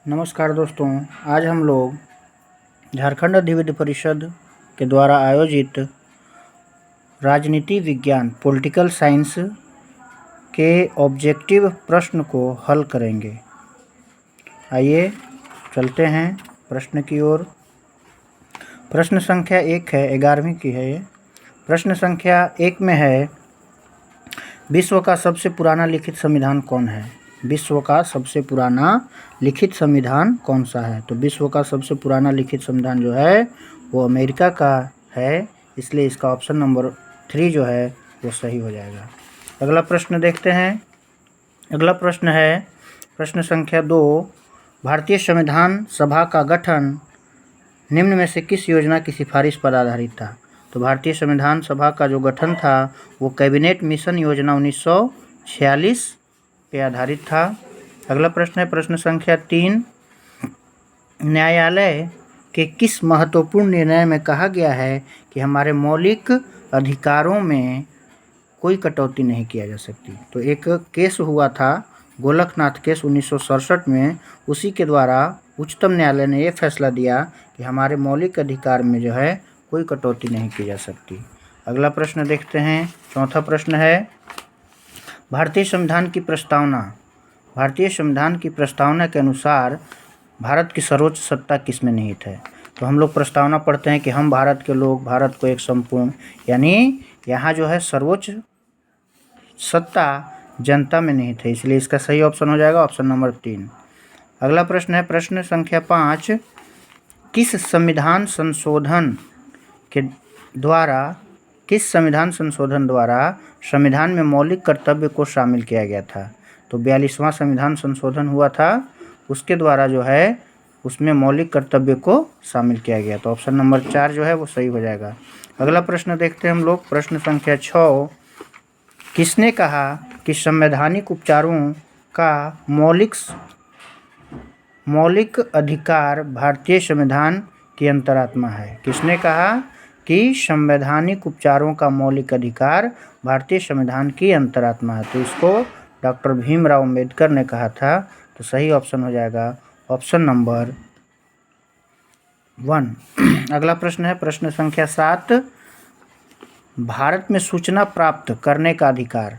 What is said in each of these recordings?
नमस्कार दोस्तों, आज हम लोग झारखंड अधिविद्य परिषद के द्वारा आयोजित राजनीति विज्ञान पॉलिटिकल साइंस के ऑब्जेक्टिव प्रश्न को हल करेंगे। आइए चलते हैं प्रश्न की ओर। प्रश्न संख्या 1 है, 11वीं की है ये। प्रश्न संख्या 1 में है, विश्व का सबसे पुराना लिखित संविधान कौन है? विश्व का सबसे पुराना लिखित संविधान कौन सा है? तो विश्व का सबसे पुराना लिखित संविधान जो है वो अमेरिका का है, इसलिए इसका ऑप्शन नंबर 3 जो है वो सही हो जाएगा। अगला प्रश्न देखते हैं। अगला प्रश्न है प्रश्न संख्या 2, भारतीय संविधान सभा का गठन निम्न में से किस योजना की सिफारिश पर आधारित था? तो भारतीय संविधान सभा का जो गठन था वो कैबिनेट मिशन योजना 1946 पे आधारित था। अगला प्रश्न है प्रश्न संख्या 3, न्यायालय के किस महत्वपूर्ण निर्णय में कहा गया है कि हमारे मौलिक अधिकारों में कोई कटौती नहीं किया जा सकती? तो एक केस हुआ था गोलकनाथ केस 1967 में, उसी के द्वारा उच्चतम न्यायालय ने ये फैसला दिया कि हमारे मौलिक अधिकार में जो है कोई कटौती नहीं की जा सकती। अगला प्रश्न देखते हैं। चौथा प्रश्न है, भारतीय संविधान की प्रस्तावना। भारतीय संविधान की प्रस्तावना के अनुसार भारत की सर्वोच्च सत्ता किसमें निहित है? तो हम लोग प्रस्तावना पढ़ते हैं कि हम भारत के लोग भारत को एक संपूर्ण, यानी यहाँ जो है सर्वोच्च सत्ता जनता में निहित है, इसलिए इसका सही ऑप्शन हो जाएगा ऑप्शन नंबर 3। अगला प्रश्न है प्रश्न संख्या 5, किस संविधान संशोधन द्वारा संविधान में मौलिक कर्तव्य को शामिल किया गया था? तो 42वां संविधान संशोधन हुआ था, उसके द्वारा जो है उसमें मौलिक कर्तव्य को शामिल किया गया, तो ऑप्शन नंबर 4 जो है वो सही हो जाएगा। अगला प्रश्न देखते हैं हम लोग। प्रश्न संख्या 6, किसने कहा कि संवैधानिक उपचारों का मौलिक अधिकार भारतीय संविधान की अंतरात्मा है? किसने कहा कि संवैधानिक उपचारों का मौलिक अधिकार भारतीय संविधान की अंतरात्मा है? तो इसको डॉक्टर भीमराव अंबेडकर ने कहा था, तो सही ऑप्शन हो जाएगा ऑप्शन नंबर 1। अगला प्रश्न है प्रश्न संख्या 7, भारत में सूचना प्राप्त करने का अधिकार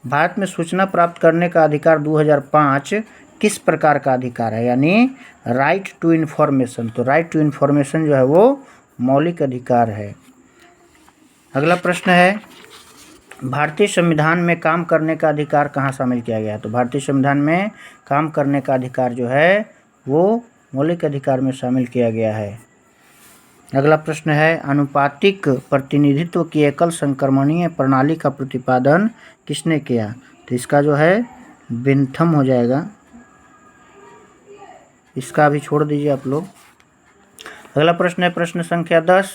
भारत में सूचना प्राप्त करने का अधिकार 2005 किस प्रकार का अधिकार है, यानी राइट टू इन्फॉर्मेशन? तो राइट टू इन्फॉर्मेशन जो है वो मौलिक अधिकार है। अगला प्रश्न है, भारतीय संविधान में काम करने का अधिकार कहाँ शामिल किया गया है? तो भारतीय संविधान में काम करने का अधिकार जो है वो मौलिक अधिकार में शामिल किया गया है। अगला प्रश्न है, आनुपातिक प्रतिनिधित्व की एकल संक्रमणीय प्रणाली का प्रतिपादन किसने किया? तो इसका जो है बेंथम हो जाएगा, इसका भी छोड़ दीजिए आप लोग। अगला प्रश्न है प्रश्न संख्या 10,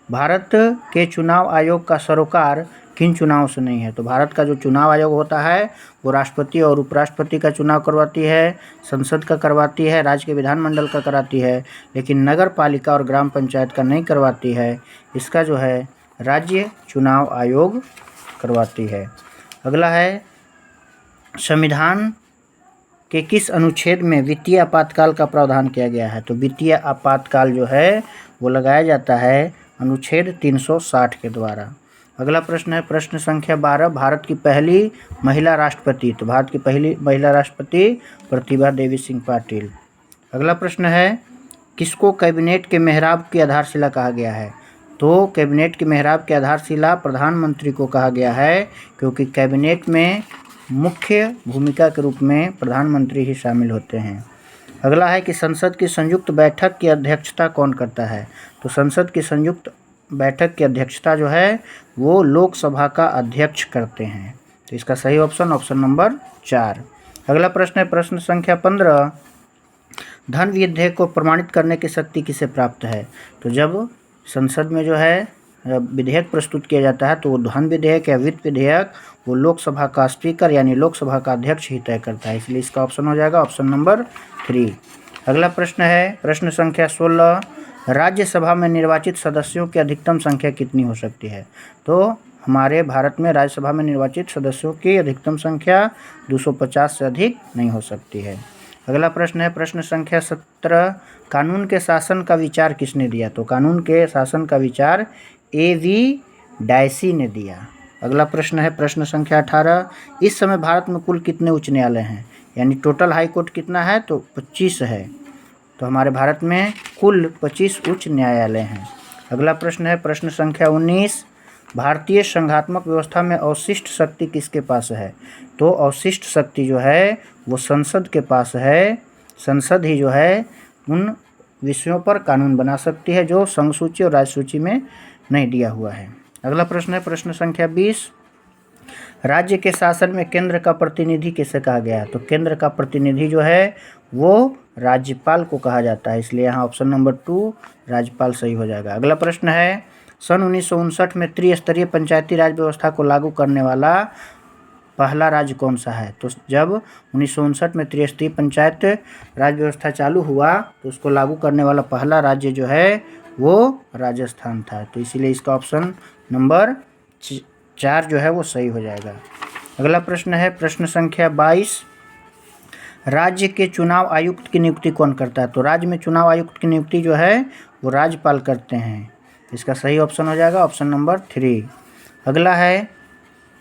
भारत के चुनाव आयोग का सरोकार किन चुनाव से नहीं है? तो भारत का जो चुनाव आयोग होता है वो राष्ट्रपति और उपराष्ट्रपति का चुनाव करवाती है, संसद का करवाती है, राज्य के विधानमंडल का कराती है, लेकिन नगर पालिका और ग्राम पंचायत का नहीं करवाती है। इसका जो है राज्य चुनाव आयोग करवाती है। अगला है, संविधान के किस अनुच्छेद में वित्तीय आपातकाल का प्रावधान किया गया है? तो वित्तीय आपातकाल जो है वो लगाया जाता है अनुच्छेद 360 के द्वारा। अगला प्रश्न है प्रश्न संख्या 12, भारत की पहली महिला राष्ट्रपति। तो भारत की पहली महिला राष्ट्रपति प्रतिभा देवी सिंह पाटिल। अगला प्रश्न है, किसको कैबिनेट के मेहराब की आधारशिला कहा गया है? तो कैबिनेट की मेहराब की आधारशिला प्रधानमंत्री को कहा गया है, क्योंकि कैबिनेट में मुख्य भूमिका के रूप में प्रधानमंत्री ही शामिल होते हैं। अगला है कि संसद की संयुक्त बैठक की अध्यक्षता कौन करता है? तो संसद की संयुक्त बैठक की अध्यक्षता जो है वो लोकसभा का अध्यक्ष करते हैं, तो इसका सही ऑप्शन ऑप्शन नंबर 4। अगला प्रश्न है प्रश्न संख्या 15, धन विधेयक को प्रमाणित करने की शक्ति किसे प्राप्त है? तो जब संसद में जो है विधेयक प्रस्तुत किया जाता है तो वो धन विधेयक या वित्त विधेयक वो लोकसभा का स्पीकर यानी लोकसभा का अध्यक्ष ही तय करता है, इसलिए इसका ऑप्शन हो जाएगा ऑप्शन नंबर 3। अगला प्रश्न है प्रश्न संख्या 16, राज्यसभा में निर्वाचित सदस्यों की अधिकतम संख्या कितनी हो सकती है? तो हमारे भारत में राज्यसभा में निर्वाचित सदस्यों की अधिकतम संख्या 250 से अधिक नहीं हो सकती है। अगला प्रश्न है प्रश्न संख्या 17, कानून के शासन का विचार किसने दिया? तो कानून के शासन का विचार A.V. डायसी ने दिया। अगला प्रश्न है प्रश्न संख्या 18, इस समय भारत में कुल कितने उच्च न्यायालय हैं? यानी टोटल हाई कोर्ट कितना है? तो 25 है। तो हमारे भारत में कुल 25 उच्च न्यायालय हैं। अगला प्रश्न है प्रश्न संख्या 19, भारतीय संघात्मक व्यवस्था में अवशिष्ट शक्ति किसके पास है? तो अवशिष्ट शक्ति जो है वो संसद के पास है। संसद ही जो है उन विषयों पर कानून बना सकती है जो संघ सूची और राज्य सूची में नहीं दिया हुआ है। अगला प्रश्न है प्रश्न संख्या 20, राज्य के शासन में केंद्र का प्रतिनिधि किसे कहा गया है? तो केंद्र का प्रतिनिधि जो है वो राज्यपाल को कहा जाता है, इसलिए यहाँ ऑप्शन नंबर 2 राज्यपाल सही हो जाएगा। अगला प्रश्न है सन 1959 में त्रिस्तरीय पंचायती राज व्यवस्था को लागू करने वाला पहला राज्य कौन सा है? तो जब 1959 में त्रिस्तरीय पंचायत राज व्यवस्था चालू हुआ तो उसको लागू करने वाला पहला राज्य जो है वो राजस्थान था, तो इसीलिए इसका ऑप्शन नंबर 4 जो है वो सही हो जाएगा। अगला प्रश्न है प्रश्न संख्या 22, राज्य के चुनाव आयुक्त की नियुक्ति कौन करता है? तो राज्य में चुनाव आयुक्त की नियुक्ति जो है वो राज्यपाल करते हैं, इसका सही ऑप्शन हो जाएगा ऑप्शन नंबर 3। अगला है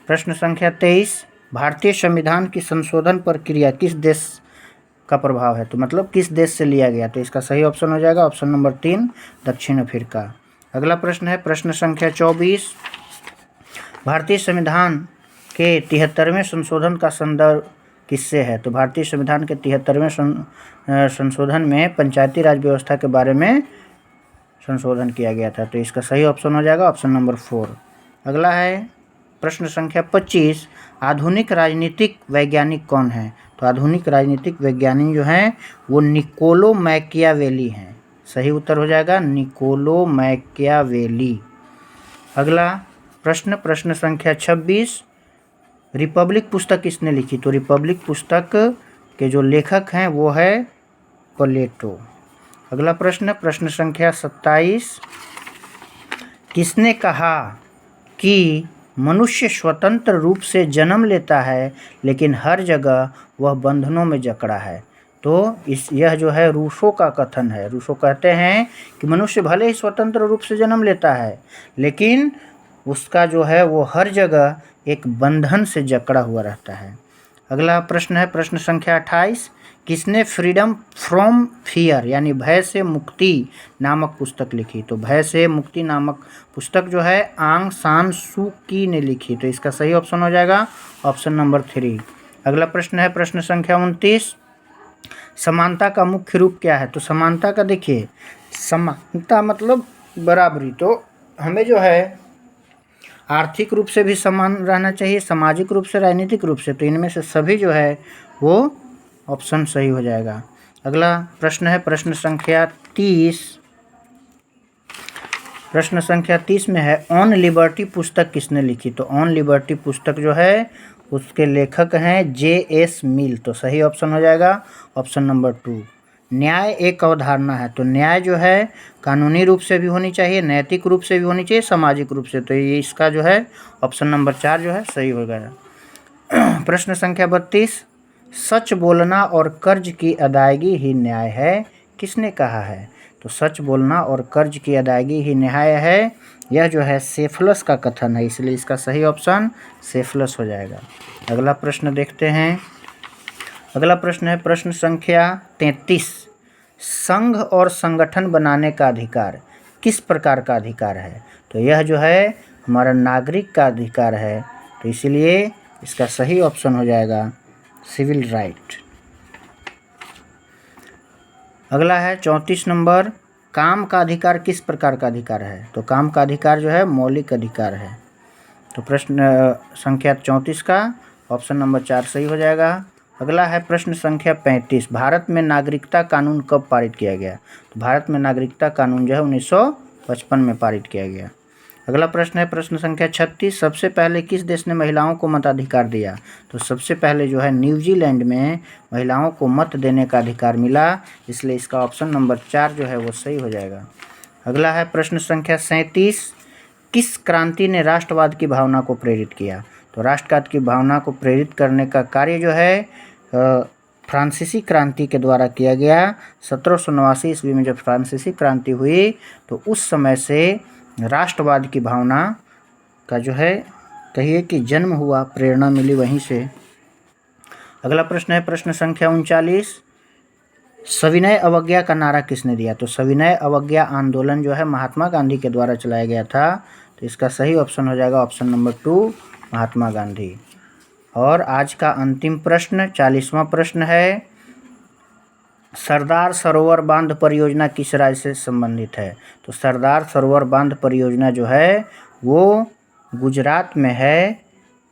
प्रश्न संख्या 23, भारतीय संविधान की संशोधन प्रक्रिया किस देश का प्रभाव है? तो मतलब किस देश से लिया गया? तो इसका सही ऑप्शन हो जाएगा ऑप्शन नंबर 3 दक्षिण अफ्रीका। अगला प्रश्न है प्रश्न संख्या 24, भारतीय संविधान के 73वें संशोधन का संदर्भ किससे है? तो भारतीय संविधान के 73वें संशोधन में पंचायती राज व्यवस्था के बारे में संशोधन किया गया था, तो इसका सही ऑप्शन हो जाएगा ऑप्शन नंबर 4। अगला है प्रश्न संख्या 25, आधुनिक राजनीतिक वैज्ञानिक कौन है? तो आधुनिक राजनीतिक वैज्ञानिक जो हैं वो निकोलो मैकियावेली हैं, सही उत्तर हो जाएगा निकोलो मैकियावेली। अगला प्रश्न संख्या 26, रिपब्लिक पुस्तक किसने लिखी? तो रिपब्लिक पुस्तक के जो लेखक हैं वो है प्लेटो। अगला प्रश्न संख्या 27, किसने कहा कि मनुष्य स्वतंत्र रूप से जन्म लेता है लेकिन हर जगह वह बंधनों में जकड़ा है? तो यह जो है रूसो का कथन है। रूसो कहते हैं कि मनुष्य भले ही स्वतंत्र रूप से जन्म लेता है लेकिन उसका जो है वो हर जगह एक बंधन से जकड़ा हुआ रहता है। अगला प्रश्न है प्रश्न संख्या 28, किसने फ्रीडम फ्रॉम फियर यानी भय से मुक्ति नामक पुस्तक लिखी? तो भय से मुक्ति नामक पुस्तक जो है आंग सान सू की ने लिखी, तो इसका सही ऑप्शन हो जाएगा ऑप्शन नंबर 3। अगला प्रश्न है प्रश्न संख्या 29, समानता का मुख्य रूप क्या है? तो समानता का देखिए, समानता मतलब बराबरी, तो हमें जो है आर्थिक रूप से भी समान रहना चाहिए, सामाजिक रूप से, राजनीतिक रूप से, तो इनमें से सभी जो है वो ऑप्शन सही हो जाएगा। अगला प्रश्न है प्रश्न संख्या 30, प्रश्न संख्या 30 में है ऑन लिबर्टी पुस्तक किसने लिखी? तो ऑन लिबर्टी पुस्तक जो है उसके लेखक हैं J.S. मिल, तो सही ऑप्शन हो जाएगा ऑप्शन नंबर 2। न्याय एक अवधारणा है, तो न्याय जो है कानूनी रूप से भी होनी चाहिए, नैतिक रूप से भी होनी चाहिए, सामाजिक रूप से, तो ये इसका जो है ऑप्शन नंबर 4 जो है सही हो गया। प्रश्न संख्या 32, सच बोलना और कर्ज की अदायगी ही न्याय है, किसने कहा है? तो सच बोलना और कर्ज की अदायगी ही न्याय है, यह जो है सेफलस का कथन है, इसलिए इसका सही ऑप्शन सेफलस हो जाएगा। अगला प्रश्न देखते हैं। अगला प्रश्न है प्रश्न संख्या 33, संघ और संगठन बनाने का अधिकार किस प्रकार का अधिकार है? तो यह जो है हमारा नागरिक का अधिकार है, तो इसीलिए इसका सही ऑप्शन हो जाएगा सिविल राइट। अगला है 34 नंबर, काम का अधिकार किस प्रकार का अधिकार है? तो काम का अधिकार जो है मौलिक अधिकार है, तो प्रश्न संख्या 34 का ऑप्शन नंबर 4 सही हो जाएगा। अगला है प्रश्न संख्या 35, भारत में नागरिकता कानून कब पारित किया गया? तो भारत में नागरिकता कानून जो है 1955 में पारित किया गया। अगला प्रश्न है प्रश्न संख्या 36, सबसे पहले किस देश ने महिलाओं को मताधिकार दिया? तो सबसे पहले जो है न्यूजीलैंड में महिलाओं को मत देने का अधिकार मिला, इसलिए इसका ऑप्शन नंबर 4 जो है वो सही हो जाएगा। अगला है प्रश्न संख्या 37, किस क्रांति ने राष्ट्रवाद की भावना को प्रेरित किया? तो राष्ट्रवाद की भावना को प्रेरित करने का कार्य जो है फ्रांसीसी क्रांति के द्वारा किया गया। 1789 ईस्वी में जब फ्रांसीसी क्रांति हुई तो उस समय से राष्ट्रवाद की भावना का जो है कहिए कि जन्म हुआ, प्रेरणा मिली वहीं से। अगला प्रश्न है प्रश्न संख्या 39, सविनय अवज्ञा का नारा किसने दिया? तो सविनय अवज्ञा आंदोलन जो है महात्मा गांधी के द्वारा चलाया गया था। तो इसका सही ऑप्शन हो जाएगा ऑप्शन नंबर 2, महात्मा गांधी। और आज का अंतिम प्रश्न 40वां प्रश्न है, सरदार सरोवर बांध परियोजना किस राज्य से संबंधित है? तो सरदार सरोवर बांध परियोजना जो है वो गुजरात में है।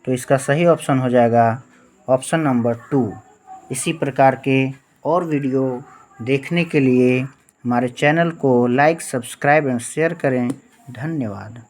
तो इसका सही ऑप्शन हो जाएगा ऑप्शन नंबर 2। इसी प्रकार के और वीडियो देखने के लिए हमारे चैनल को लाइक, सब्सक्राइब एवं शेयर करें। धन्यवाद।